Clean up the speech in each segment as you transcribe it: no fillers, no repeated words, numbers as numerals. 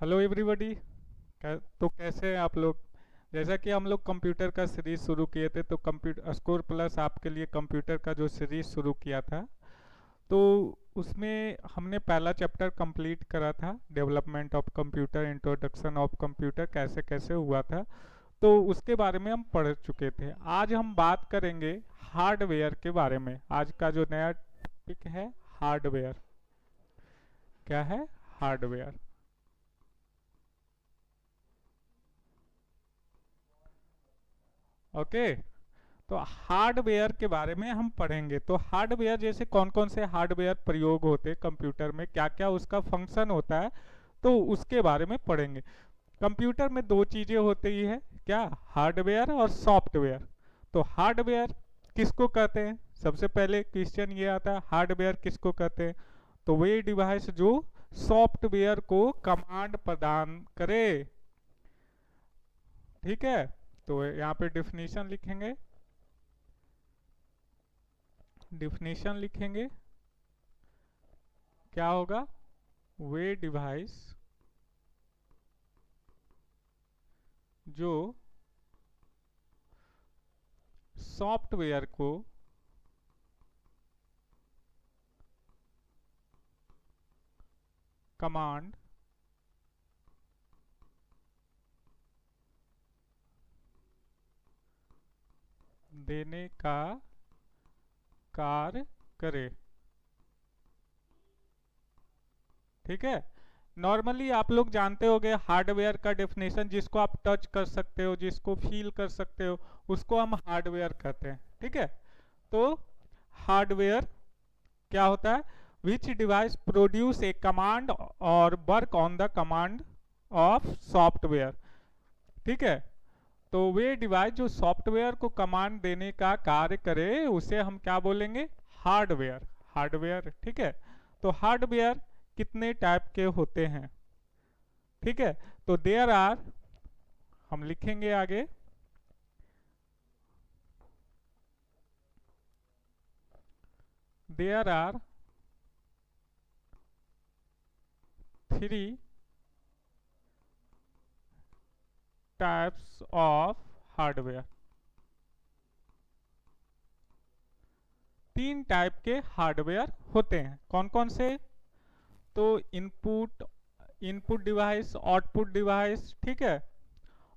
Hello everybody. तो कैसे हैं आप लोग। जैसा कि हम लोग कंप्यूटर का सीरीज शुरू किए थे, तो कंप्यूटर स्कोर प्लस आपके लिए कंप्यूटर का जो सीरीज शुरू किया था, तो उसमें हमने पहला चैप्टर कंप्लीट करा था, development of computer, introduction of computer कैसे कैसे हुआ था। तो उसके बारे में हम पढ़ चुके थे। आज हम बात करेंगे हार्डवेयर के बारे में। आज का जो नया टॉपिक है हार्डवेयर। क्या है हार्डवेयर? ओके। तो हार्डवेयर के बारे में हम पढ़ेंगे। तो हार्डवेयर जैसे कौन कौन से हार्डवेयर प्रयोग होते हैं कंप्यूटर में, क्या क्या उसका फंक्शन होता है, तो उसके बारे में पढ़ेंगे। कंप्यूटर में दो चीज़ें होती है, क्या? हार्डवेयर और सॉफ्टवेयर। तो हार्डवेयर किसको कहते हैं? सबसे पहले क्वेश्चन ये आता है, हार्डवेयर किसको कहते हैं? तो वे डिवाइस जो सॉफ्टवेयर को कमांड प्रदान करे। ठीक है। तो यहाँ पे डिफिनीशन लिखेंगे। डिफिनीशन लिखेंगे, क्या होगा? वे डिवाइस जो सॉफ्टवेयर को कमांड देने का कार्य करे। ठीक है। नॉर्मली आप लोग जानते होंगे हार्डवेयर का डेफिनेशन, जिसको आप टच कर सकते हो, जिसको फील कर सकते हो, उसको हम हार्डवेयर कहते हैं। ठीक है। तो हार्डवेयर क्या होता है? Which device produce a command और work on the command of software. ठीक है। तो वे डिवाइस जो सॉफ्टवेयर को कमांड देने का कार्य करे, उसे हम क्या बोलेंगे? हार्डवेयर। हार्डवेयर। ठीक है। तो हार्डवेयर कितने टाइप के होते हैं? ठीक है। तो देयर आर, हम लिखेंगे आगे, there are three types of hardware. तीन टाइप के हार्डवेयर होते हैं। कौन कौन से? तो input input device, output device. ठीक है।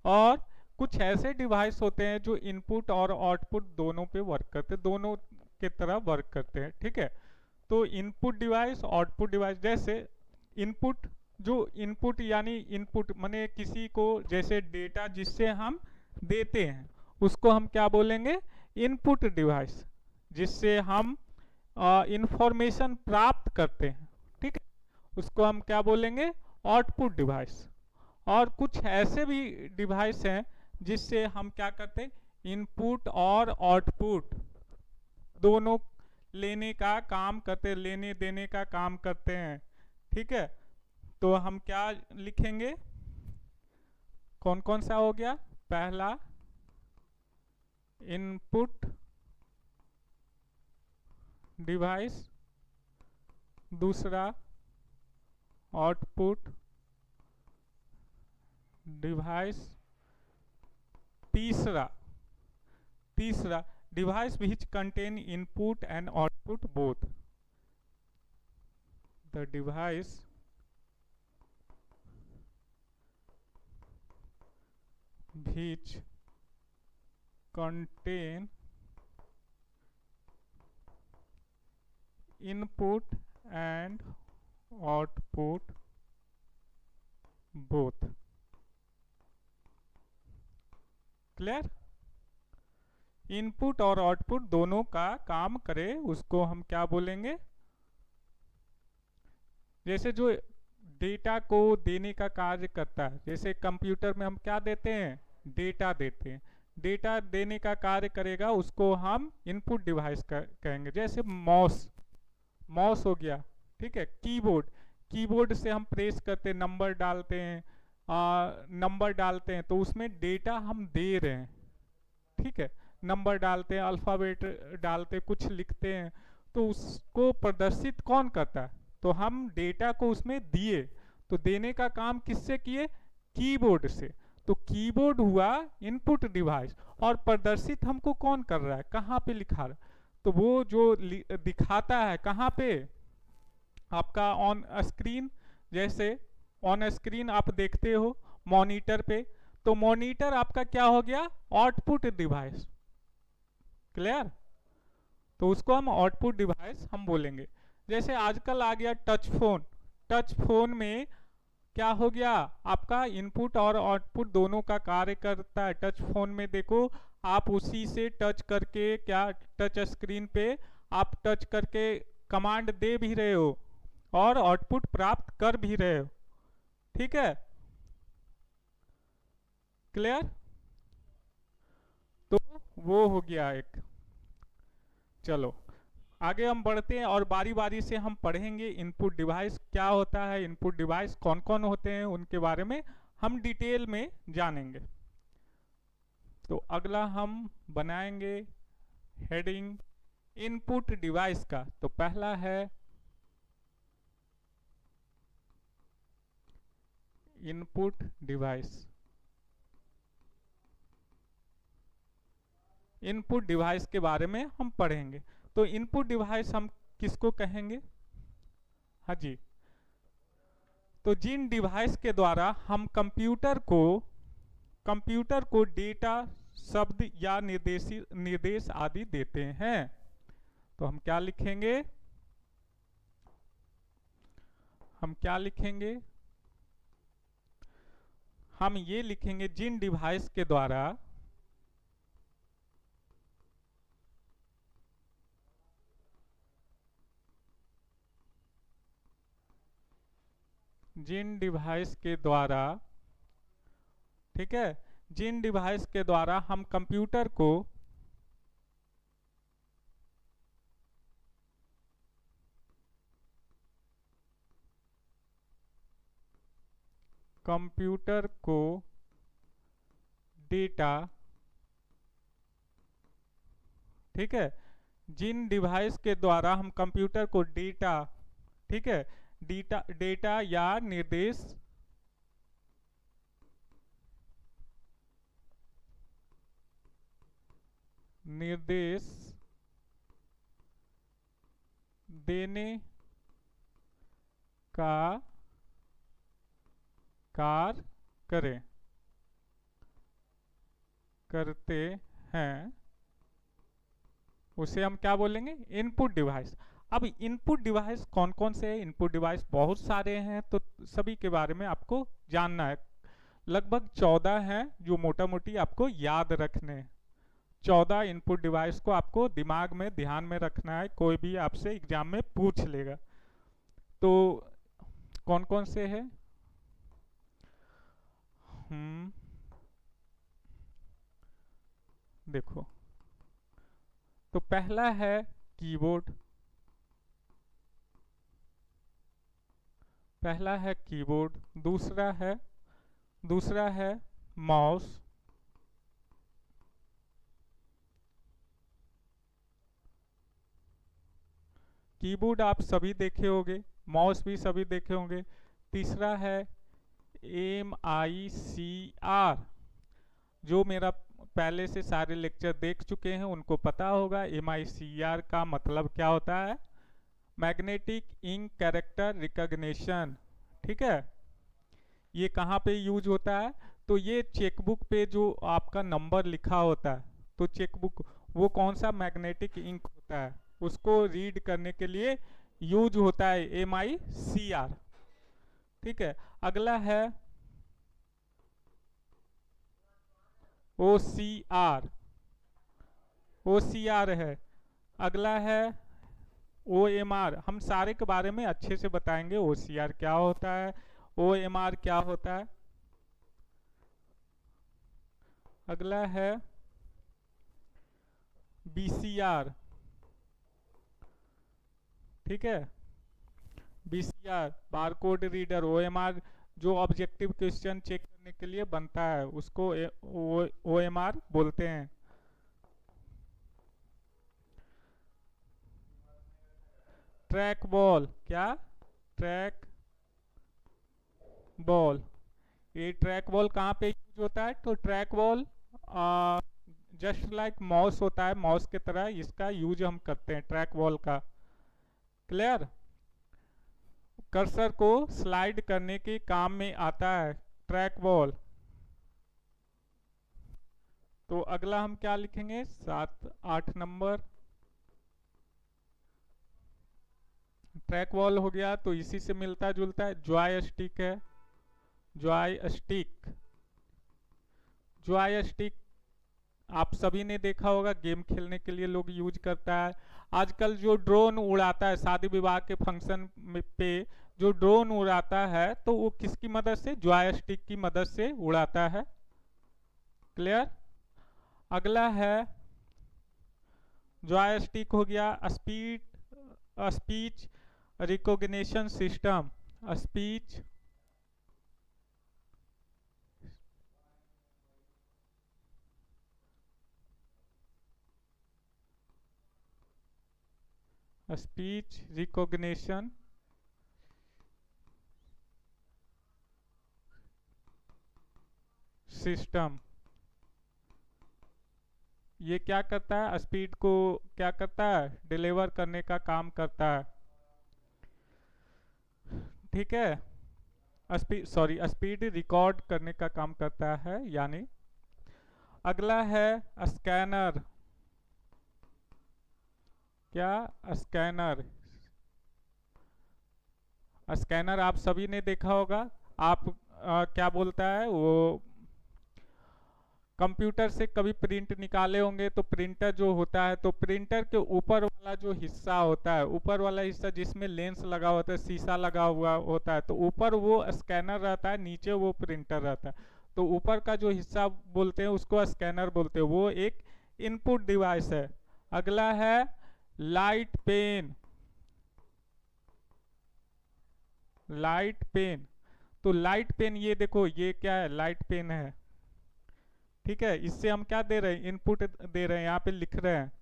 और कुछ ऐसे डिवाइस होते हैं जो इनपुट और आउटपुट दोनों पे वर्क करते हैं, दोनों के तरह वर्क करते हैं। ठीक है। तो इनपुट डिवाइस, आउटपुट डिवाइस। जैसे इनपुट, जो इनपुट यानी इनपुट माने किसी को जैसे डेटा जिससे हम देते हैं, उसको हम क्या बोलेंगे? Input device. जिससे हम इंफॉर्मेशन प्राप्त करते हैं, ठीक है, उसको हम क्या बोलेंगे? Output device. और कुछ ऐसे भी डिवाइस हैं जिससे हम क्या करते हैं? इनपुट और आउटपुट दोनों लेने का काम करते, लेने देने का काम करते हैं। ठीक है। तो हम क्या लिखेंगे? कौन कौन सा हो गया? पहला इनपुट डिवाइस, दूसरा आउटपुट डिवाइस, तीसरा तीसरा device which contain input and output both। the device which contain input and output both। Clear? Input और आउटपुट दोनों का काम करे, उसको हम क्या बोलेंगे? जैसे जो डेटा को देने का कार्य करता है, जैसे कंप्यूटर में हम क्या देते हैं? डेटा देते हैं। डेटा देने का कार्य करेगा, उसको हम इनपुट डिवाइस कहेंगे। जैसे माउस, माउस हो गया। ठीक है। कीबोर्ड, कीबोर्ड से हम प्रेस करते हैं, नंबर डालते हैं, नंबर डालते हैं, तो उसमें डेटा हम दे रहे हैं। ठीक है। नंबर डालते हैं, अल्फ़ाबेट डालते, कुछ लिखते हैं, तो उसको प्रदर्शित कौन करता है? तो हम डेटा को उसमें दिए, तो देने का काम किससे किए? कीबोर्ड से। तो कीबोर्ड हुआ इनपुट डिवाइस, और प्रदर्शित हमको कौन कर रहा है, कहाँ पे लिखा रहा है? तो वो जो दिखाता है कहाँ पे, आपका ऑन स्क्रीन। जैसे ऑन स्क्रीन आप देखते हो मॉनिटर पे, तो मॉनिटर आपका क्या हो गया? Output device. क्लियर? तो उसको हम आउटपुट डिवाइस हम बोलेंगे। जैसे आजकल आ गया टच फोन। टच फोन में क्या हो गया? आपका इनपुट और आउटपुट दोनों का कार्य करता है। टच फोन में देखो, आप उसी से टच करके, क्या टच स्क्रीन पे आप टच करके कमांड दे भी रहे हो और आउटपुट प्राप्त कर भी रहे हो। ठीक है? क्लियर? तो वो हो गया एक। चलो आगे हम बढ़ते हैं और बारी बारी से हम पढ़ेंगे इनपुट डिवाइस क्या होता है, इनपुट डिवाइस कौन कौन होते हैं, उनके बारे में हम डिटेल में जानेंगे। तो अगला हम बनाएंगे हेडिंग इनपुट डिवाइस का। तो पहला है इनपुट डिवाइस। इनपुट डिवाइस के बारे में हम पढ़ेंगे। तो इनपुट डिवाइस हम किसको कहेंगे? हाँ जी। तो जिन डिवाइस के द्वारा हम कंप्यूटर को डेटा, शब्द या निर्देश आदि देते हैं। तो हम क्या लिखेंगे? हम क्या लिखेंगे? हम ये लिखेंगे जिन डिवाइस के द्वारा जिन डिवाइस के द्वारा ठीक है, जिन डिवाइस के द्वारा हम कंप्यूटर को डेटा, ठीक है, जिन डिवाइस के द्वारा हम कंप्यूटर को डेटा, ठीक है, डेटा या निर्देश देने का कार्य करते हैं, उसे हम क्या बोलेंगे? Input device. अब इनपुट डिवाइस कौन कौन से हैं? इनपुट डिवाइस बहुत सारे हैं, तो सभी के बारे में आपको जानना है। लगभग 14 हैं जो मोटा मोटी आपको याद रखने हैं। 14 इनपुट डिवाइस को आपको दिमाग में ध्यान में रखना है, कोई भी आपसे एग्जाम में पूछ लेगा। तो कौन कौन से हैं? देखो, तो पहला है कीबोर्ड। दूसरा है माउस। कीबोर्ड आप सभी देखे होंगे, माउस भी सभी देखे होंगे। तीसरा है MICR। जो मेरा पहले से सारे लेक्चर देख चुके हैं उनको पता होगा MICR का मतलब क्या होता है। Magnetic ink character recognition. ठीक है, ये कहाँ पे यूज होता है? तो ये चेकबुक पे जो आपका नंबर लिखा होता है, तो चेकबुक वो कौन सा मैग्नेटिक इंक होता है, उसको रीड करने के लिए यूज होता है MICR। ठीक है, अगला है OCR। OCR है। अगला है OMR। हम सारे के बारे में अच्छे से बताएंगे, OCR क्या होता है, OMR क्या होता है। अगला है BCR। ठीक है, BCR बारकोड रीडर। OMR जो ऑब्जेक्टिव क्वेश्चन चेक करने के लिए बनता है उसको OMR बोलते हैं। ट्रैक बॉल, क्या? Track ball. ये ट्रैक बॉल कहाँ पे यूज होता है? तो track ball just like mouse होता है, माउस की तरह इसका यूज हम करते हैं ट्रैक बॉल का। क्लियर? कर्सर को स्लाइड करने के काम में आता है ट्रैक बॉल। तो अगला हम क्या लिखेंगे? 7 8 नंबर। ट्रैक बॉल हो गया, तो इसी से मिलता जुलता है जॉय स्टिक है। जॉय स्टिक, जॉय स्टिक आप सभी ने देखा होगा, गेम खेलने के लिए लोग यूज करता है। आजकल जो ड्रोन उड़ाता है शादी विवाह के फंक्शन पे, जो ड्रोन उड़ाता है तो वो किसकी मदद से? जॉय स्टिक की मदद से उड़ाता है। क्लियर? अगला है जॉय स्टिक हो गया speech recognition system. Speech speech recognition system. ये क्या करता है? स्पीड को क्या करता है? डिलीवर करने का काम करता है। ठीक है, स्पीड रिकॉर्ड करने का काम करता है यानी। अगला है स्कैनर। क्या? स्कैनर। स्कैनर आप सभी ने देखा होगा। आप क्या बोलता है वो, कंप्यूटर से कभी प्रिंट निकाले होंगे तो प्रिंटर जो होता है, तो प्रिंटर के ऊपर वाला जो हिस्सा होता है, ऊपर वाला हिस्सा जिसमें लेंस लगा होता है, शीशा लगा हुआ होता है, तो ऊपर वो स्कैनर रहता है, नीचे वो प्रिंटर रहता है। तो ऊपर का जो हिस्सा बोलते हैं उसको स्कैनर बोलते हैं, वो एक इनपुट डिवाइस है। अगला है लाइट पेन। लाइट पेन, तो लाइट पेन ये देखो, ये क्या है? लाइट पेन है। ठीक है, इससे हम क्या दे रहे हैं? इनपुट दे रहे हैं, यहाँ पे लिख रहे हैं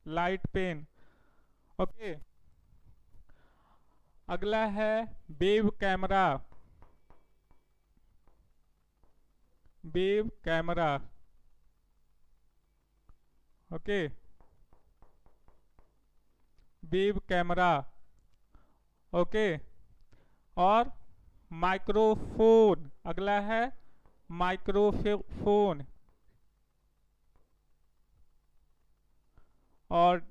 लाइट पेन। ओके। अगला है wave camera. Wave camera. Okay, wave camera. Okay. और माइक्रोफोन। अगला है माइक्रोफोन। और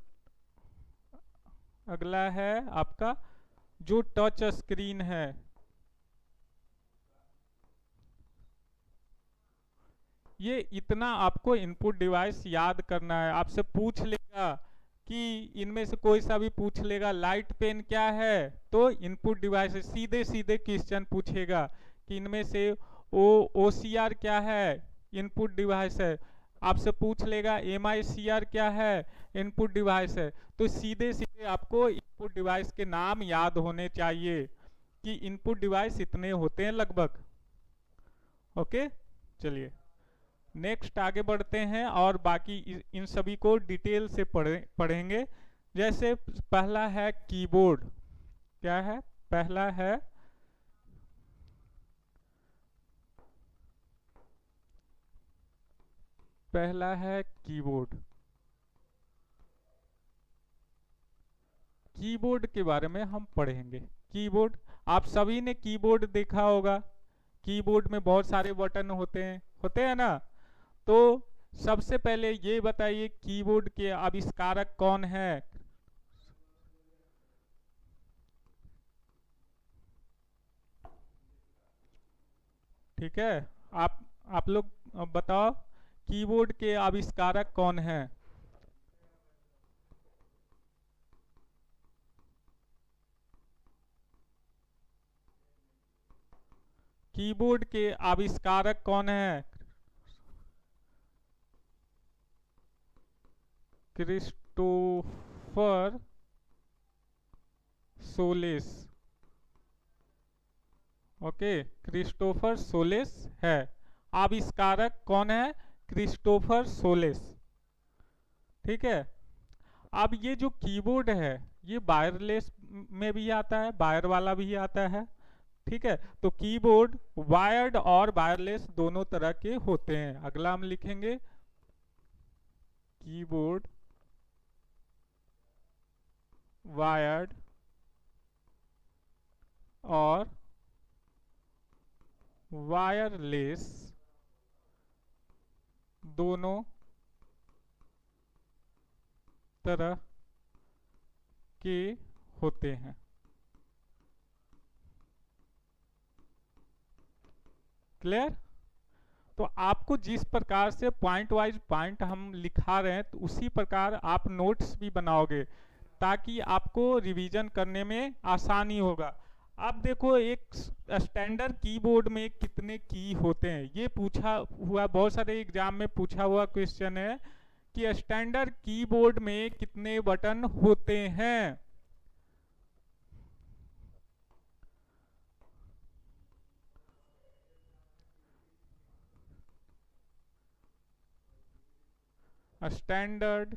अगला है आपका जो टच स्क्रीन है। ये इतना आपको इनपुट डिवाइस याद करना है। आपसे पूछ लेगा कि इनमें से कोई सा भी पूछ लेगा लाइट पेन क्या है, तो इनपुट डिवाइस है। सीधे सीधे क्वेश्चन पूछेगा कि इनमें से OCR क्या है, इनपुट डिवाइस है। आपसे पूछ लेगा MICR क्या है, इनपुट डिवाइस है। तो सीधे सीधे आपको इनपुट डिवाइस के नाम याद होने चाहिए कि इनपुट डिवाइस इतने होते हैं लगभग। ओके, चलिए नेक्स्ट आगे बढ़ते हैं और बाकी इन सभी को डिटेल से पढ़ेंगे। जैसे पहला है कीबोर्ड। क्या है? पहला है कीबोर्ड। कीबोर्ड के बारे में हम पढ़ेंगे। कीबोर्ड, आप सभी ने कीबोर्ड देखा होगा। कीबोर्ड में बहुत सारे बटन होते हैं ना। तो सबसे पहले ये बताइए कीबोर्ड के आविष्कारक कौन है? ठीक है, आप लोग बताओ कीबोर्ड के आविष्कारक कौन है? कीबोर्ड के आविष्कारक कौन है? Christopher solace. Okay, Christopher solace है। आविष्कारक कौन है? Christopher solace. ठीक है। अब ये जो कीबोर्ड है ये वायरलेस में भी आता है, वायर वाला भी आता है। ठीक है। तो कीबोर्ड वायर्ड और वायरलेस दोनों तरह के होते हैं। अगला हम लिखेंगे कीबोर्ड वायर्ड और वायरलेस दोनों तरह के होते हैं। क्लियर? तो आपको जिस प्रकार से पॉइंट वाइज पॉइंट हम लिखा रहे हैं तो उसी प्रकार आप नोट्स भी बनाओगे ताकि आपको रिवीजन करने में आसानी होगा। अब देखो एक स्टैंडर्ड कीबोर्ड में कितने की होते हैं, ये पूछा हुआ, बहुत सारे एग्जाम में पूछा हुआ क्वेश्चन है कि स्टैंडर्ड कीबोर्ड में कितने बटन होते हैं। स्टैंडर्ड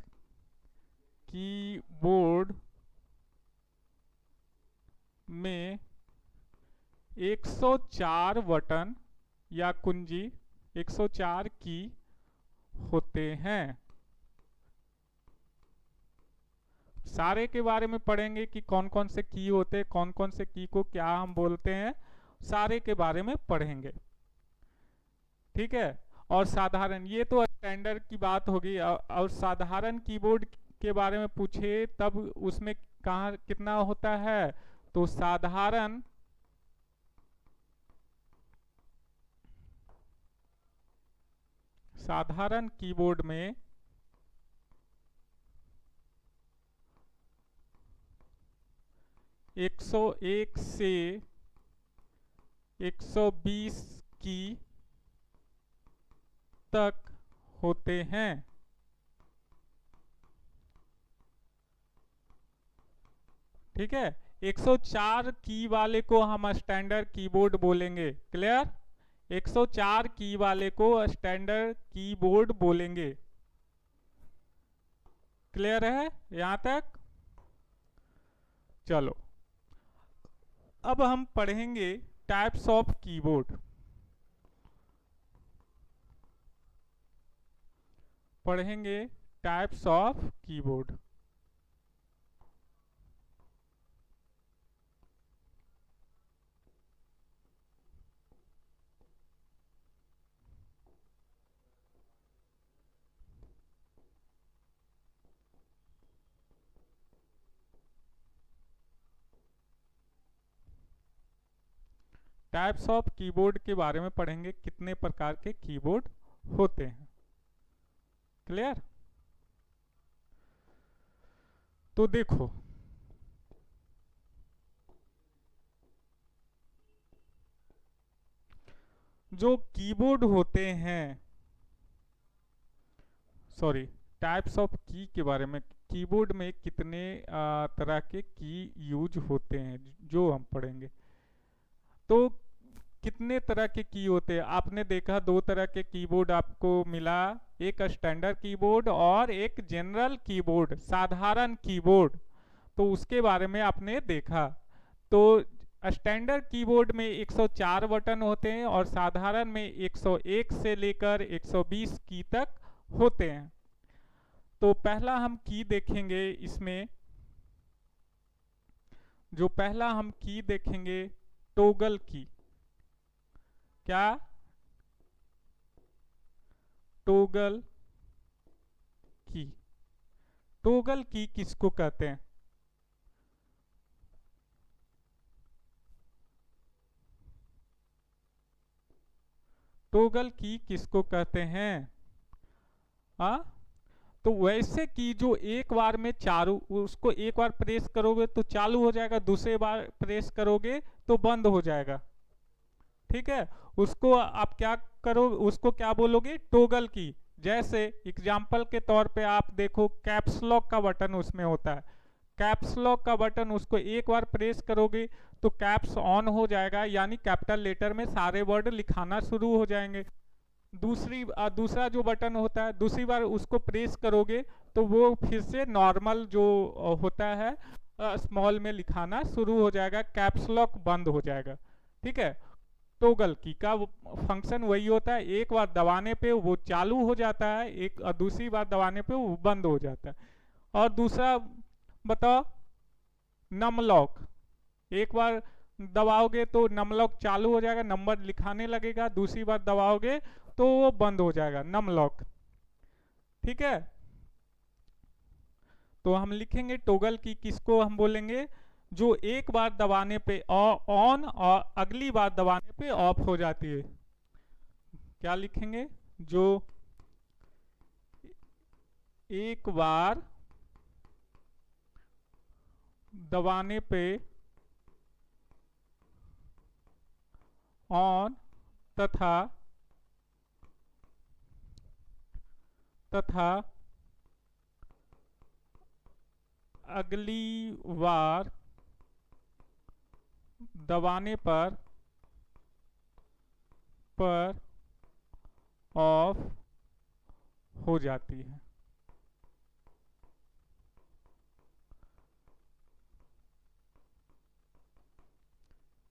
कीबोर्ड में 104 बटन या कुंजी 104 की होते हैं। सारे के बारे में पढ़ेंगे कि कौन कौन से की होते हैं, कौन कौन से की को क्या हम बोलते हैं, सारे के बारे में पढ़ेंगे। ठीक है। और साधारण, ये तो स्टैंडर्ड की बात होगी। और साधारण कीबोर्ड के बारे में पूछे तब उसमें कहाँ कितना होता है, तो साधारण कीबोर्ड में 101 से 120 की तक होते हैं। ठीक है। 104 की वाले को हम स्टैंडर्ड कीबोर्ड बोलेंगे। क्लियर? 104 की वाले को स्टैंडर्ड कीबोर्ड बोलेंगे। क्लियर है यहां तक? चलो अब हम पढ़ेंगे टाइप्स ऑफ कीबोर्ड। पढ़ेंगे types of keyboard. Types of keyboard के बारे में पढ़ेंगे, कितने प्रकार के कीबोर्ड होते हैं। क्लियर? तो देखो, जो कीबोर्ड होते हैं, सॉरी, टाइप्स ऑफ की के बारे में, कीबोर्ड में कितने तरह के की यूज होते हैं जो हम पढ़ेंगे। तो कितने तरह के की होते हैं, आपने देखा दो तरह के कीबोर्ड आपको मिला, एक स्टैंडर्ड कीबोर्ड और एक जनरल कीबोर्ड, साधारण कीबोर्ड। तो उसके बारे में आपने देखा। तो स्टैंडर्ड कीबोर्ड में 104 बटन होते हैं और साधारण में 101 से लेकर 120 की तक होते हैं। तो पहला हम की देखेंगे, इसमें जो पहला हम की देखेंगे, टोगल की। क्या? टोगल की। टोगल की किसको कहते हैं? टोगल की किसको कहते हैं? हाँ, तो वैसे की जो एक बार में चालू, उसको एक बार प्रेस करोगे तो चालू हो जाएगा, दूसरे बार प्रेस करोगे तो बंद हो जाएगा। ठीक है। उसको आप क्या करो, उसको क्या बोलोगे? टोगल की। जैसे एग्जाम्पल के तौर पे आप देखो, कैप्स लॉक का बटन उसमें होता है। कैप्स लॉक का बटन, उसको एक बार प्रेस करोगे तो कैप्स ऑन हो जाएगा, यानी कैपिटल लेटर में सारे वर्ड लिखाना शुरू हो जाएंगे। दूसरा जो बटन होता है, दूसरी बार उसको प्रेस करोगे तो वो फिर से नॉर्मल जो होता है स्मॉल में लिखाना शुरू हो जाएगा, कैप्स लॉक बंद हो जाएगा। ठीक है। टोगल की का फंक्शन वही होता है, एक बार दबाने पे वो चालू हो जाता है, एक और दूसरी बार दबाने पे वो बंद हो जाता है। और दूसरा बताओ, नम लॉक, एक बार दबाओगे तो नम लॉक चालू हो जाएगा, नंबर लिखाने लगेगा, दूसरी बार दबाओगे तो वो बंद हो जाएगा, नम लॉक। ठीक है, तो हम लिखेंगे टोगल की किसको हम बोलेंगे, जो एक बार दबाने पे ऑन और अगली बार दबाने पे ऑफ हो जाती है। क्या लिखेंगे, जो एक बार दबाने पे ऑन तथा अगली बार दबाने पर ऑफ हो जाती है।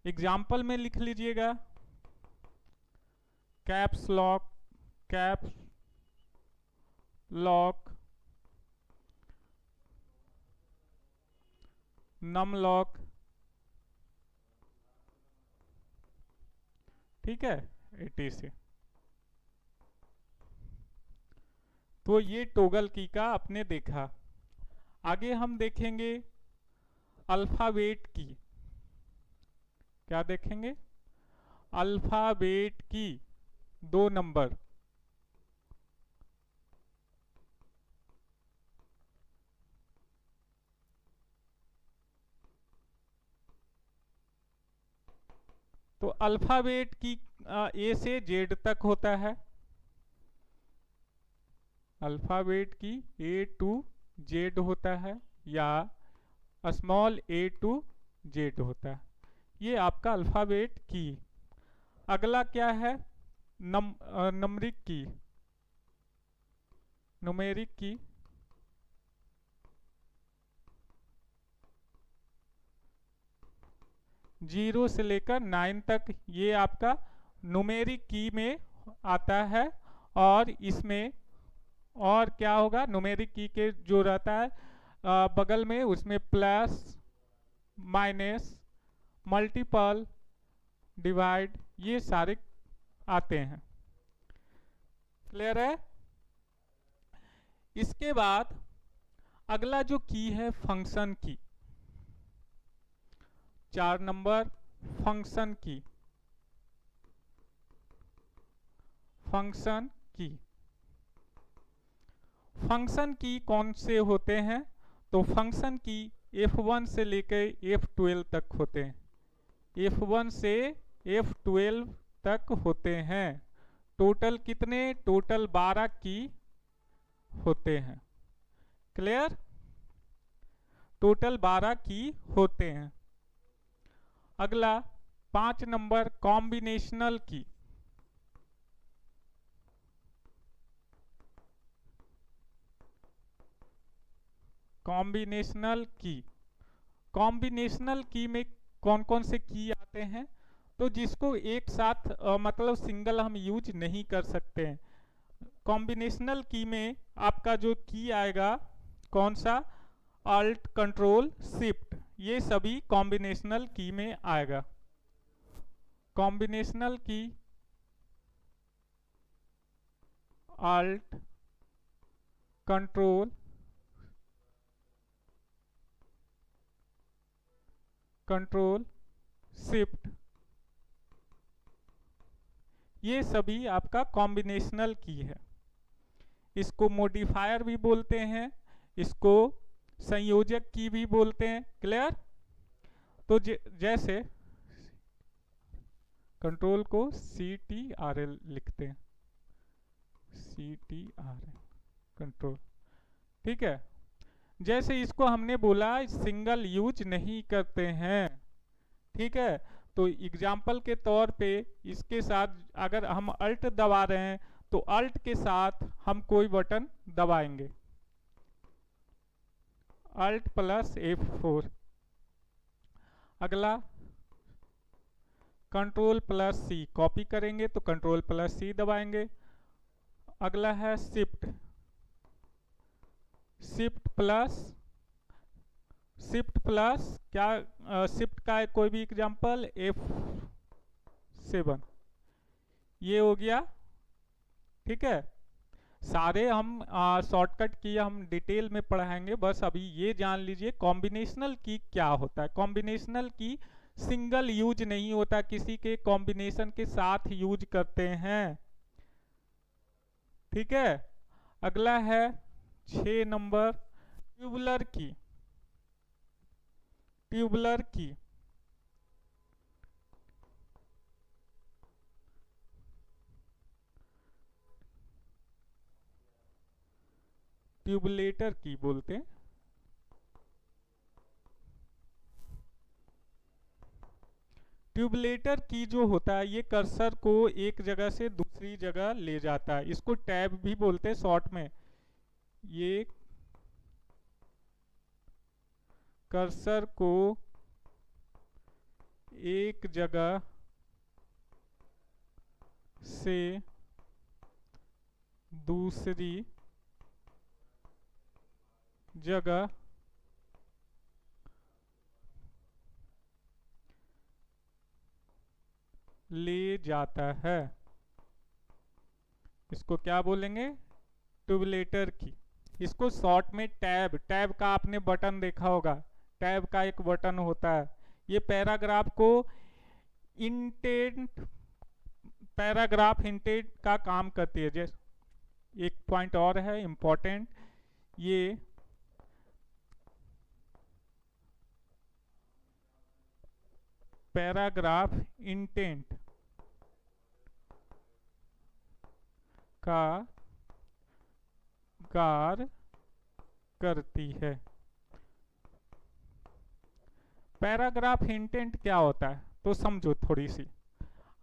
एग्जाम्पल में लिख लीजिएगा, कैप्स लॉक, नम लॉक। ठीक है, 80 से। तो ये टोगल की का आपने देखा। आगे हम देखेंगे अल्फाबेट की। क्या देखेंगे, अल्फाबेट की 2 नंबर। तो अल्फाबेट की ए से जेड तक होता है, अल्फाबेट की ए टू जेड होता है या स्मॉल ए टू जेड होता है, ये आपका अल्फाबेट की। अगला क्या है, नंबरिक की, न्यूमेरिक की। जीरो से लेकर 9 तक ये आपका न्यूमेरिक की में आता है। और इसमें और क्या होगा, न्यूमेरिक की के जो रहता है बगल में, उसमें प्लस माइनस मल्टीपल डिवाइड ये सारे आते हैं। क्लियर है। इसके बाद अगला जो की है फंक्शन की, 4 नंबर फंक्शन की। फंक्शन की कौन से होते हैं, तो फंक्शन की F1 से लेकर F12 तक होते हैं, F1 से F12 तक होते हैं। टोटल कितने, टोटल 12 की होते हैं। क्लियर, टोटल 12 की होते हैं। अगला 5 नंबर कॉम्बिनेशनल की। कॉम्बिनेशनल की में कौन कौन से की आते हैं, तो जिसको एक साथ मतलब सिंगल हम यूज नहीं कर सकते हैं। कॉम्बिनेशनल की में आपका जो की आएगा कौन सा, अल्ट कंट्रोल शिफ्ट, ये सभी कॉम्बिनेशनल की में आएगा। कॉम्बिनेशनल की अल्ट कंट्रोल शिफ्ट, ये सभी आपका कॉम्बिनेशनल की है। इसको मॉडिफायर भी बोलते हैं, इसको संयोजक की भी बोलते हैं। क्लियर। तो जैसे कंट्रोल को CTRL लिखते हैं, CTRL कंट्रोल। ठीक है, जैसे इसको हमने बोला सिंगल यूज नहीं करते हैं। ठीक है, तो एग्जाम्पल के तौर पे इसके साथ अगर हम अल्ट दबा रहे हैं तो अल्ट के साथ हम कोई बटन दबाएंगे, अल्ट प्लस F4। अगला कंट्रोल प्लस सी कॉपी करेंगे तो कंट्रोल प्लस सी दबाएंगे। अगला है shift, shift plus, shift plus क्या, शिफ्ट का है कोई भी एग्जांपल F7, ये हो गया। ठीक है, सारे हम शॉर्टकट की हम डिटेल में पढ़ाएंगे, बस अभी ये जान लीजिए कॉम्बिनेशनल की क्या होता है। कॉम्बिनेशनल की सिंगल यूज नहीं होता, किसी के कॉम्बिनेशन के साथ यूज करते हैं। ठीक है, अगला है 6 नंबर ट्यूबुलर की, ट्यूबुलर की। ट्यूबुलेटर की बोलते हैं। ट्यूबुलेटर की जो होता है ये कर्सर को एक जगह से दूसरी जगह ले जाता है, इसको टैब भी बोलते हैं शॉर्ट में। ये कर्सर को एक जगह से दूसरी जगह ले जाता है, इसको क्या बोलेंगे, ट्यूबुलेटर की। इसको शॉर्ट में टैब, टैब का आपने बटन देखा होगा, टैब का एक बटन होता है, ये पैराग्राफ को इंटेंट, पैराग्राफ इंटेंट का काम करती है। जैसे एक पॉइंट और है इंपॉर्टेंट, ये पैराग्राफ इंटेंट का कार्य करती है। पैराग्राफ इंटेंट क्या होता है तो समझो थोड़ी सी।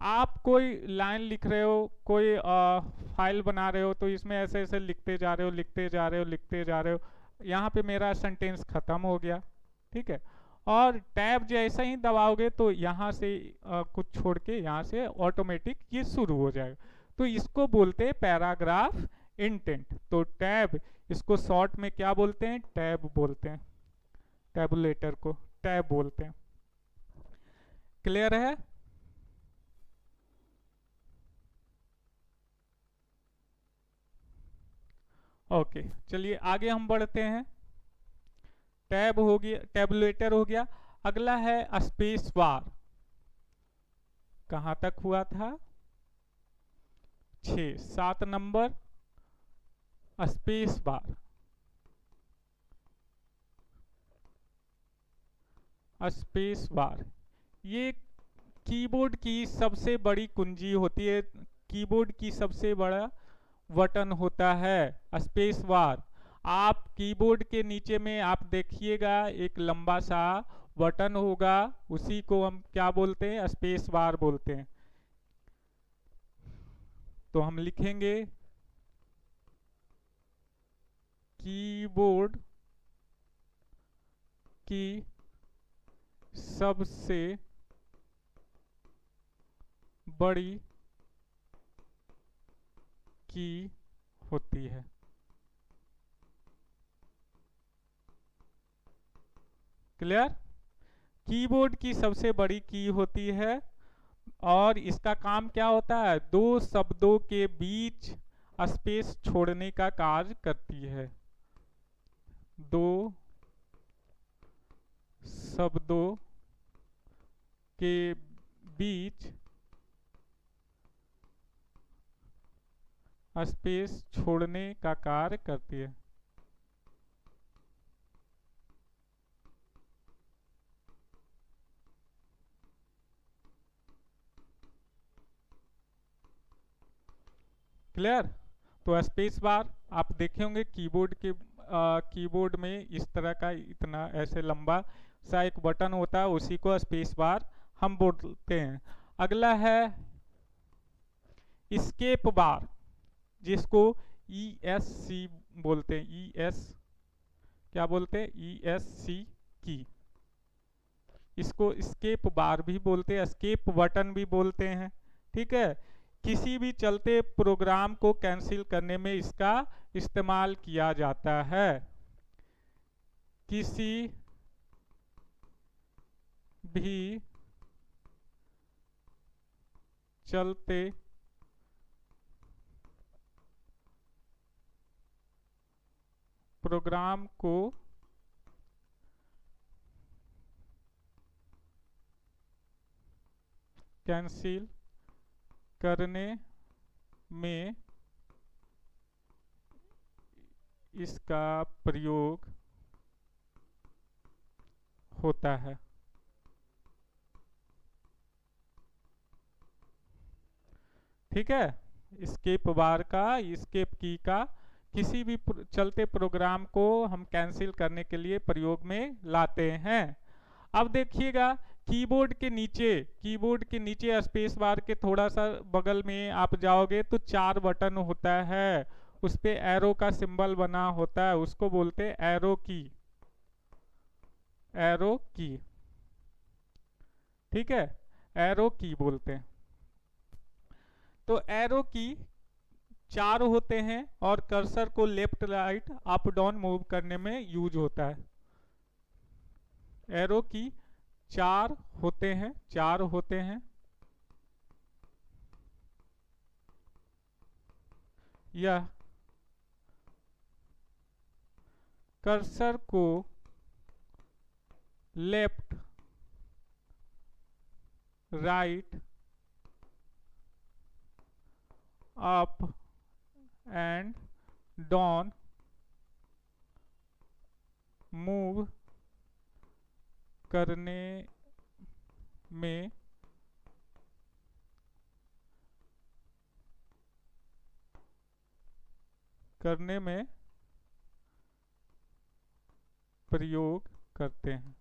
आप कोई लाइन लिख रहे हो, कोई फाइल बना रहे हो, तो इसमें ऐसे ऐसे लिखते जा रहे हो, लिखते जा रहे हो, लिखते जा रहे हो, यहाँ पे मेरा सेंटेंस खत्म हो गया। ठीक है, और टैब जैसे ही दबाओगे तो यहाँ से कुछ छोड़ के यहाँ से ऑटोमेटिक ये शुरू हो जाएगा, तो इसको बोलते हैं पैराग्राफ इंटेंट। तो टैब, इसको शॉर्ट में क्या बोलते हैं, टैब बोलते हैं, टैबुलेटर को टैब बोलते हैं। क्लियर है? ओके, चलिए आगे हम बढ़ते हैं। टैब हो गया, टैबुलेटर हो गया। अगला है स्पेस बार। कहां तक हुआ था, 7 number space bar. Space bar ये कीबोर्ड की सबसे बड़ी कुंजी होती है, कीबोर्ड की सबसे बड़ा बटन होता है स्पेस बार। आप कीबोर्ड के नीचे में आप देखिएगा एक लंबा सा बटन होगा, उसी को हम क्या बोलते हैं, स्पेस बार बोलते हैं। तो हम लिखेंगे कीबोर्ड की सबसे बड़ी की होती है। क्लियर? कीबोर्ड की सबसे बड़ी की होती है और इसका काम क्या होता है, दो शब्दों के बीच स्पेस छोड़ने का कार्य करती है। दो शब्दों के बीच स्पेस छोड़ने का कार्य करती है। क्लियर? तो स्पेस बार आप देखे होंगे कीबोर्ड के कीबोर्ड में इस तरह का इतना ऐसे लंबा सा एक बटन होता है, उसी को स्पेस बार हम बोलते हैं। अगला है एस्केप बार, जिसको ESC बोलते हैं। ES क्या बोलते हैं, ESC की। इसको एस्केप बार भी बोलते हैं, एस्केप बटन भी बोलते हैं। ठीक है, किसी भी चलते प्रोग्राम को कैंसिल करने में इसका इस्तेमाल किया जाता है। किसी भी चलते प्रोग्राम को कैंसिल करने में इसका प्रयोग होता है। ठीक है, एस्केप बार का, एस्केप की का किसी भी चलते प्रोग्राम को हम कैंसिल करने के लिए प्रयोग में लाते हैं। अब देखिएगा कीबोर्ड के नीचे स्पेस बार के थोड़ा सा बगल में आप जाओगे तो 4 बटन होता है, उस पे एरो का सिंबल बना होता है, उसको बोलते हैं एरो की। एरो की, ठीक है, एरो की बोलते हैं। तो एरो की 4 होते हैं और कर्सर को left right up down move करने में यूज होता है। एरो की 4 होते हैं, 4 होते हैं। यह कर्सर को left right up and down move करने में प्रयोग करते हैं।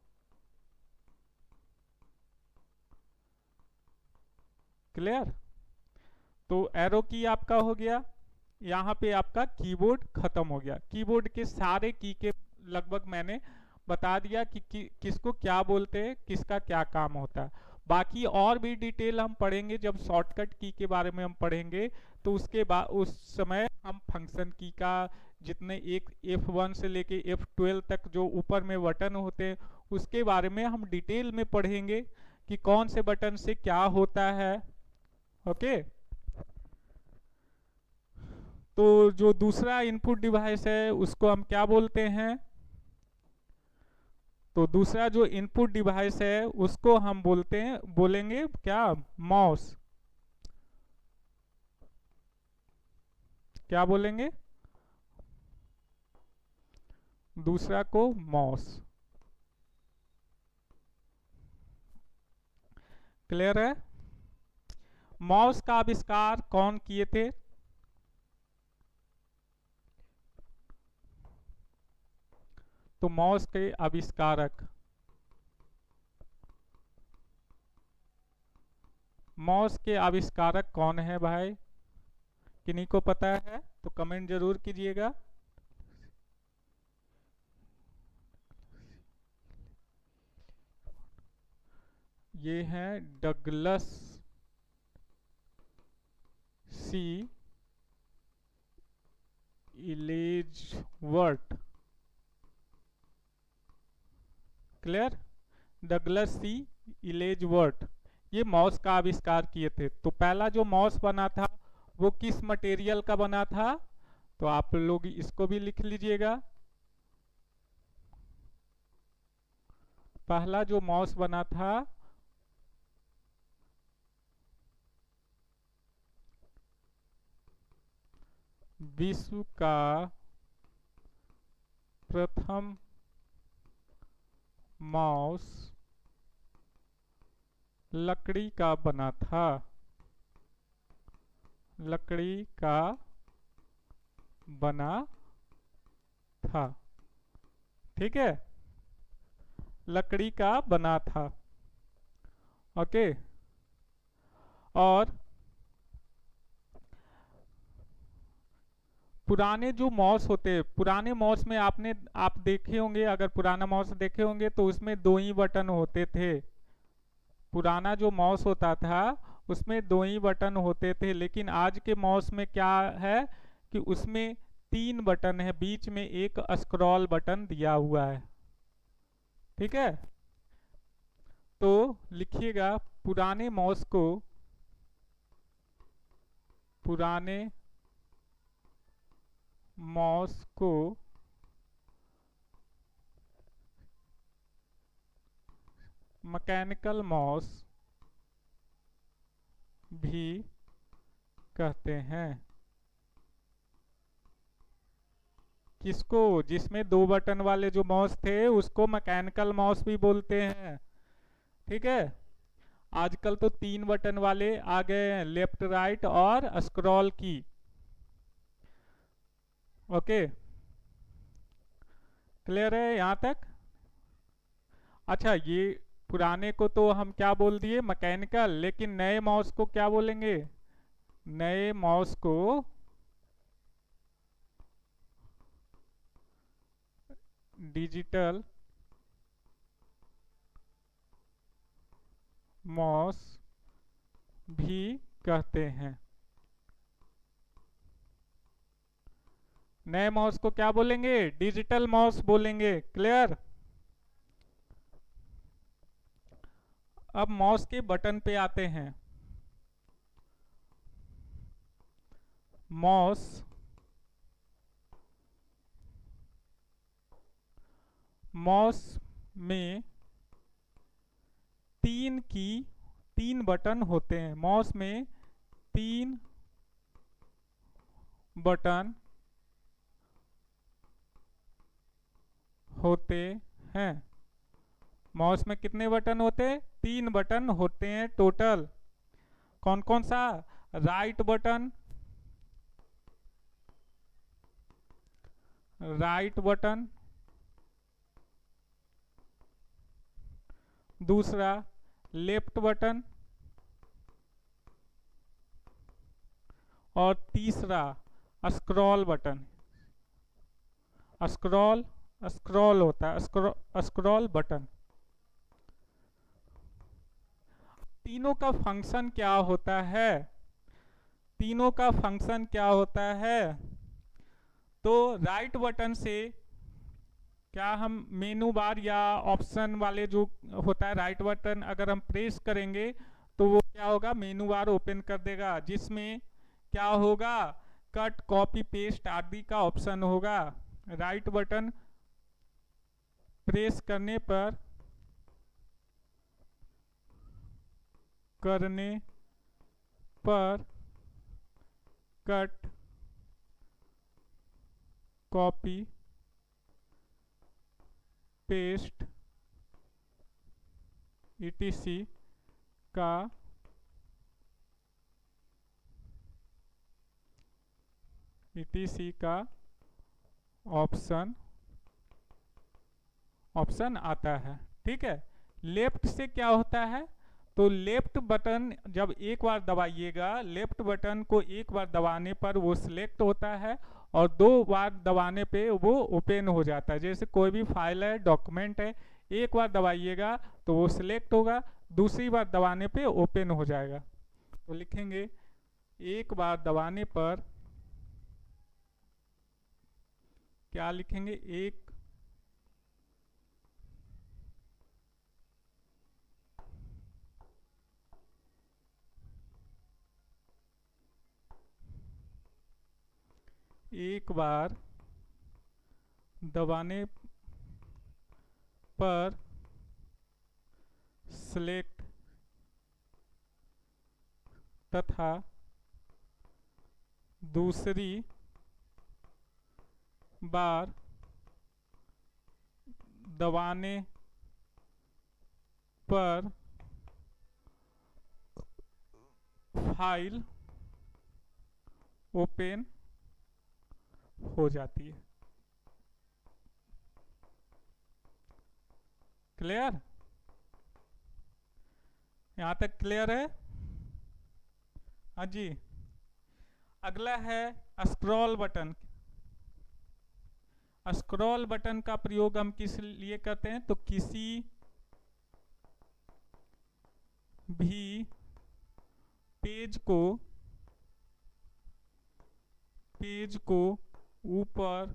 क्लियर? तो एरो की आपका हो गया, यहाँ पे आपका कीबोर्ड खत्म हो गया। कीबोर्ड के सारे की के लगभग मैंने बता दिया कि किसको क्या बोलते हैं, किसका क्या काम होता है। बाकी और भी डिटेल हम पढ़ेंगे जब शॉर्टकट की के बारे में हम पढ़ेंगे, तो उसके बाद उस समय हम फंक्शन की का जितने एक F1 से लेके F12 तक जो ऊपर में बटन होते हैं उसके बारे में हम डिटेल में पढ़ेंगे कि कौन से बटन से क्या होता है। ओके, तो जो दूसरा इनपुट डिवाइस है उसको हम क्या बोलते हैं? तो दूसरा जो इनपुट डिवाइस है उसको हम बोलेंगे क्या? माउस। क्या बोलेंगे? दूसरा को माउस। क्लियर है? माउस का आविष्कार कौन किए थे? तो माउस के आविष्कारक, माउस के आविष्कारक कौन है भाई? किन्हीं को पता है तो कमेंट जरूर कीजिएगा। ये है डगलस सी इलेजवर्थ। क्लियर? डगलस सी इलेजवर्थ ये माउस का आविष्कार किए थे। तो पहला जो माउस बना था वो किस मटेरियल का बना था? तो आप लोग इसको भी लिख लीजिएगा। पहला जो माउस बना था विश्व का प्रथम माउस लकड़ी का बना था। लकड़ी का बना था, ठीक है, लकड़ी का बना था। ओके, और पुराने जो माउस होते हैं, पुराने माउस में आप देखे होंगे, अगर पुराना माउस देखे होंगे तो उसमें दो ही बटन होते थे। पुराना जो माउस होता था उसमें दो ही बटन होते थे, लेकिन आज के माउस में क्या है कि उसमें तीन बटन है, बीच में एक स्क्रॉल बटन दिया हुआ है। ठीक है, तो लिखिएगा पुराने माउस को, पुराने माउस को मैकेनिकल माउस भी कहते हैं। किसको? जिसमें दो बटन वाले जो माउस थे उसको मैकेनिकल माउस भी बोलते हैं। ठीक है, आजकल तो तीन बटन वाले आ गए हैं, लेफ्ट राइट और स्क्रॉल की। ओके, क्लियर है यहाँ तक? अच्छा, ये पुराने को तो हम क्या बोल दिए, मैकेनिकल, लेकिन नए माउस को क्या बोलेंगे? नए माउस को डिजिटल माउस भी कहते हैं। नए माउस को क्या बोलेंगे? डिजिटल माउस बोलेंगे। क्लियर? अब माउस के बटन पे आते हैं। माउस में तीन बटन होते हैं। माउस में तीन बटन होते हैं। माउस में कितने बटन होते हैं? तीन बटन होते हैं टोटल। कौन कौन सा? राइट बटन, राइट बटन, दूसरा लेफ्ट बटन, और तीसरा स्क्रॉल बटन। स्क्रॉल होता है, स्क्रॉल बटन। तीनों का फंक्शन क्या होता है? तीनों का फंक्शन क्या होता है? तो राइट बटन से क्या हम मेनू बार या ऑप्शन वाले जो होता है, राइट बटन अगर हम प्रेस करेंगे तो वो क्या होगा, मेनू बार ओपन कर देगा, जिसमें क्या होगा, कट कॉपी पेस्ट आदि का ऑप्शन होगा। राइट बटन प्रेस करने पर कट कॉपी पेस्ट etc का ऑप्शन आता है। ठीक है, लेफ्ट से क्या होता है? तो लेफ्ट बटन जब एक बार दबाइएगा, लेफ्ट बटन को एक बार दबाने पर वो सिलेक्ट होता है और दो बार दबाने पे वो ओपन हो जाता है। जैसे कोई भी फाइल है, डॉक्यूमेंट है, एक बार दबाइएगा तो वो सिलेक्ट होगा, दूसरी बार दबाने पे ओपन हो जाएगा। तो लिखेंगे एक बार दबाने पर, क्या लिखेंगे, एक बार दबाने पर सिलेक्ट तथा दूसरी बार दबाने पर फाइल ओपन हो जाती है। क्लियर? यहां तक क्लियर है? हाँ जी। अगला है स्क्रॉल बटन। स्क्रॉल बटन का प्रयोग हम किस लिए करते हैं, तो किसी भी पेज को ऊपर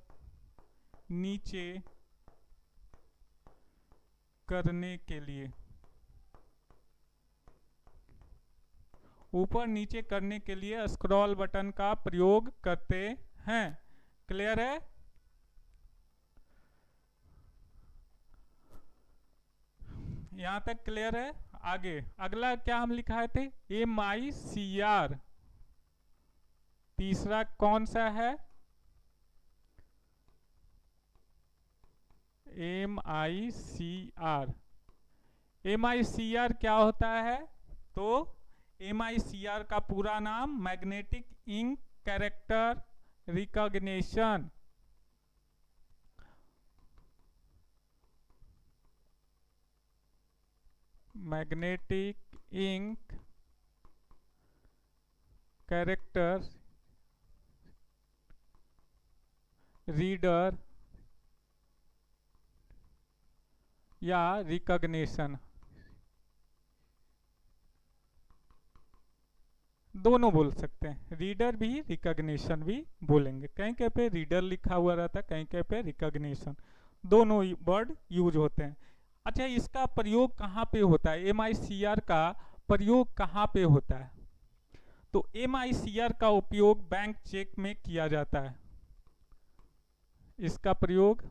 नीचे करने के लिए, ऊपर नीचे करने के लिए स्क्रॉल बटन का प्रयोग करते हैं। क्लियर है? यहां तक क्लियर है? आगे अगला क्या हम लिखाए थे, MICR। तीसरा कौन सा है, MICR। MICR क्या होता है, तो MICR का पूरा नाम magnetic ink character recognition. Magnetic ink character reader या रिकॉग्निशन, दोनों बोल सकते हैं, रीडर भी रिकॉग्निशन भी बोलेंगे। कहीं कहीं पे रीडर लिखा हुआ रहता है, कहीं कहीं पे रिकॉग्निशन, दोनों वर्ड यूज होते हैं। अच्छा, इसका प्रयोग कहाँ पे होता है, MICR का प्रयोग कहाँ पे होता है, तो MICR का उपयोग बैंक चेक में किया जाता है। इसका प्रयोग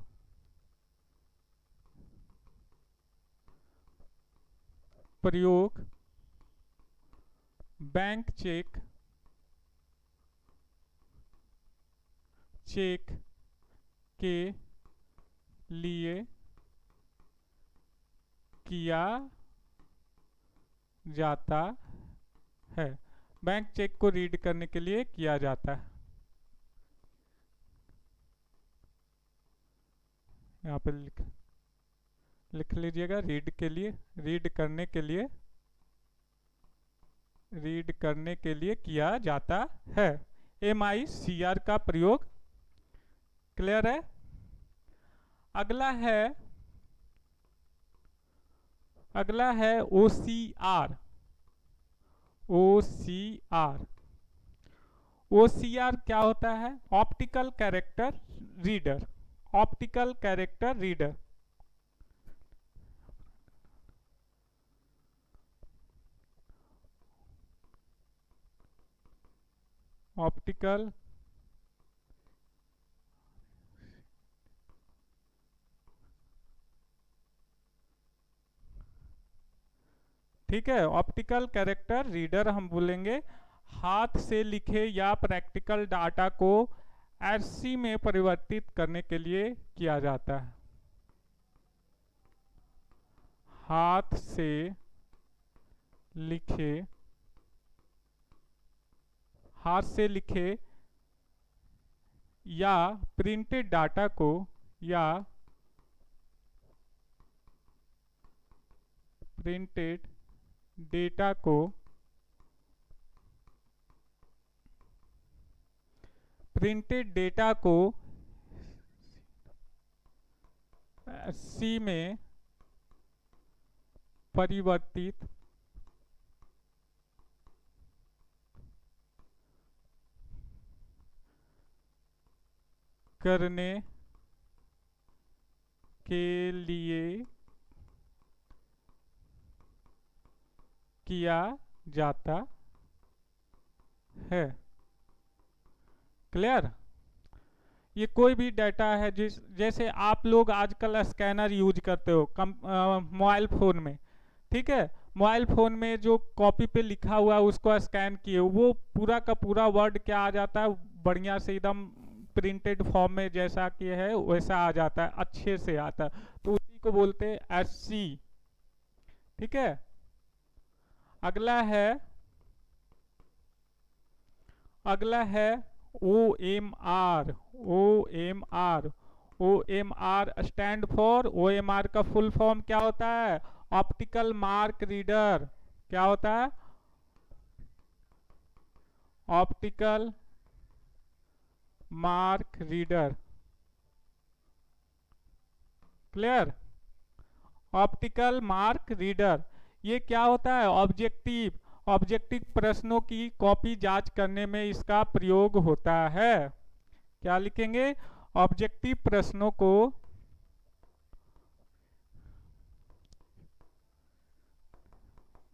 बैंक चेक के लिए किया जाता है, बैंक चेक को रीड करने के लिए किया जाता है। यहाँ पे लिख लीजिएगा, रीड करने के लिए किया जाता है, MICR का प्रयोग। क्लियर है? अगला है OCR। OCR क्या होता है, optical character reader. Optical character reader optical ठीक है, ऑप्टिकल कैरेक्टर रीडर हम बोलेंगे। हाथ से लिखे या प्रैक्टिकल डाटा को RC में परिवर्तित करने के लिए किया जाता है। हाथ से लिखे या प्रिंटेड डाटा को प्रिंटेड डेटा को RC में परिवर्तित करने के लिए किया जाता है। क्लियर? ये कोई भी डाटा है जैसे आप लोग आजकल स्कैनर यूज करते हो मोबाइल फोन में, ठीक है, मोबाइल फोन में जो कॉपी पे लिखा हुआ है उसको स्कैन किए, वो पूरा का पूरा वर्ड क्या आ जाता है, बढ़िया से एकदम प्रिंटेड फॉर्म में जैसा कि है वैसा आ जाता है, अच्छे से आता है, तो उसी को बोलते हैं SC। ठीक है, अगला है OMR। OMR stand for, OMR का फुल फॉर्म क्या होता है, ऑप्टिकल मार्क रीडर। क्या होता है, optical mark reader. Clear. Optical mark reader, ये क्या होता है? ऑब्जेक्टिव, ऑब्जेक्टिव प्रश्नों की कॉपी जांच करने में इसका प्रयोग होता है। क्या लिखेंगे? ऑब्जेक्टिव प्रश्नों को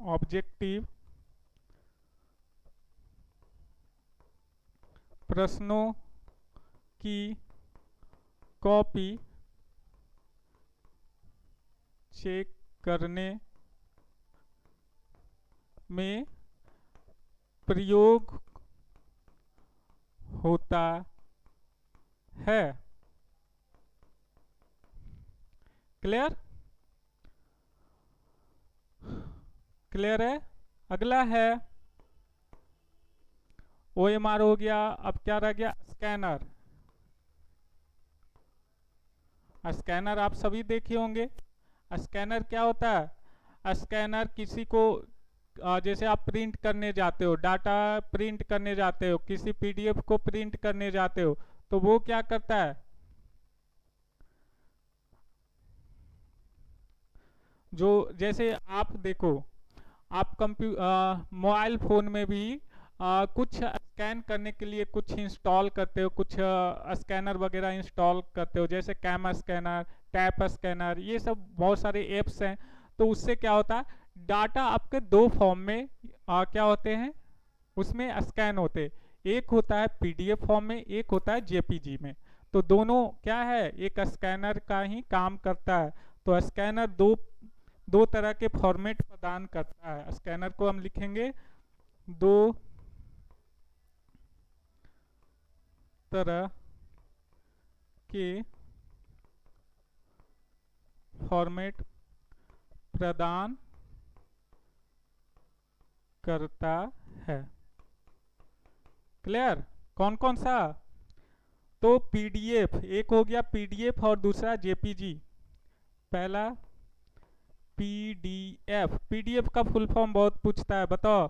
ऑब्जेक्टिव प्रश्नों की कॉपी चेक करने में प्रयोग होता है। क्लियर? क्लियर है। अगला है OMR हो गया। अब क्या रह गया? स्कैनर। स्कैनर आप सभी देखे होंगे। स्कैनर क्या होता है? स्कैनर किसी को जैसे आप प्रिंट करने जाते हो, डाटा प्रिंट करने जाते हो, किसी PDF को प्रिंट करने जाते हो, तो वो क्या करता है? जो जैसे आप देखो, आप मोबाइल फोन में भी कुछ स्कैन करने के लिए कुछ इंस्टॉल करते हो, कुछ स्कैनर वगैरह इंस्टॉल करते हो, जैसे कैम स्कैनर, टैप स्कैनर, ये सब बहुत सारे एप्स हैं। तो उससे क्या होता है? डाटा आपके दो फॉर्म में क्या होते हैं? उसमें स्कैन होते, एक होता है PDF फॉर्म में, एक होता है JPG में। तो दोनों क्या है? एक स्कैनर का ही काम करता है। तो स्कैनर दो दो तरह के फॉर्मेट प्रदान करता है। स्कैनर को हम लिखेंगे दो तरह के फॉर्मेट प्रदान करता है। क्लियर? कौन कौन सा? तो PDF एक हो गया, PDF, और दूसरा JPG। पहला PDF का फुल फॉर्म बहुत पूछता है, बताओ।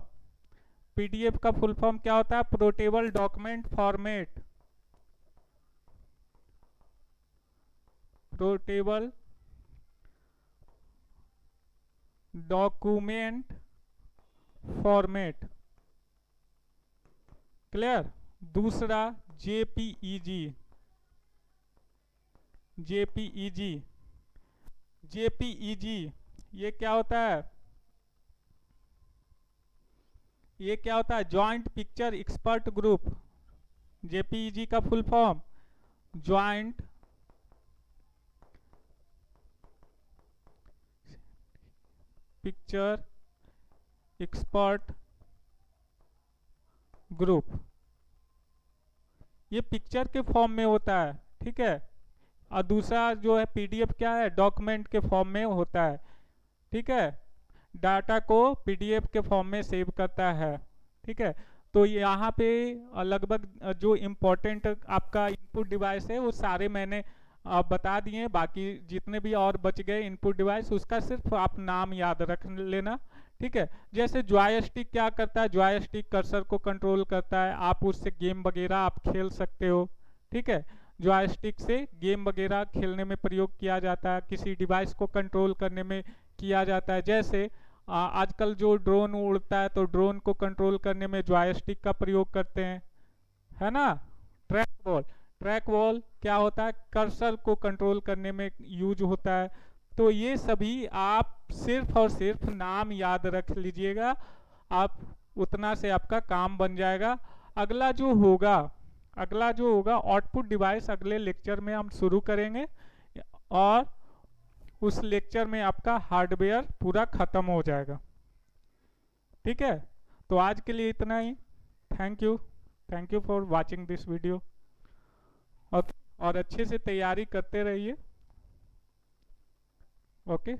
PDF का फुल फॉर्म क्या होता है? Portable document format. Portable document format. Clear? दूसरा JPEG। ये क्या होता है? ये क्या होता है? Joint picture expert group. JPEG का full form joint picture expert group. ये पिक्चर के फॉर्म में होता है, ठीक है। और दूसरा जो है PDF क्या है? डॉक्यूमेंट के फॉर्म में होता है, ठीक है। डाटा को PDF के फॉर्म में सेव करता है, ठीक है। तो यहाँ पे लगभग जो इम्पोर्टेंट आपका इनपुट डिवाइस है वो सारे मैंने बता दिए। बाकी जितने भी और बच गए इनपुट डिवाइस, उसका सिर्फ आप नाम याद रख लेना, ठीक है। जैसे जॉयस्टिक क्या करता है? जॉयस्टिक कर्सर को कंट्रोल करता है, आप उससे गेम वगैरह आप खेल सकते हो, ठीक है। जॉयस्टिक से गेम वगैरह खेलने में प्रयोग किया जाता है, किसी डिवाइस को कंट्रोल करने में किया जाता है। जैसे आजकल जो ड्रोन उड़ता है, तो ड्रोन को कंट्रोल करने में जॉयस्टिक का प्रयोग करते हैं, है ना। ट्रैक वॉल क्या होता है? कर्सर को कंट्रोल करने में यूज होता है। तो ये सभी आप सिर्फ और सिर्फ नाम याद रख लीजिएगा, आप उतना से आपका काम बन जाएगा। अगला जो होगा आउटपुट डिवाइस अगले लेक्चर में हम शुरू करेंगे, और उस लेक्चर में आपका हार्डवेयर पूरा खत्म हो जाएगा, ठीक है। तो आज के लिए इतना ही। Thank you for watching this video. और अच्छे से तैयारी करते रहिए। ओके।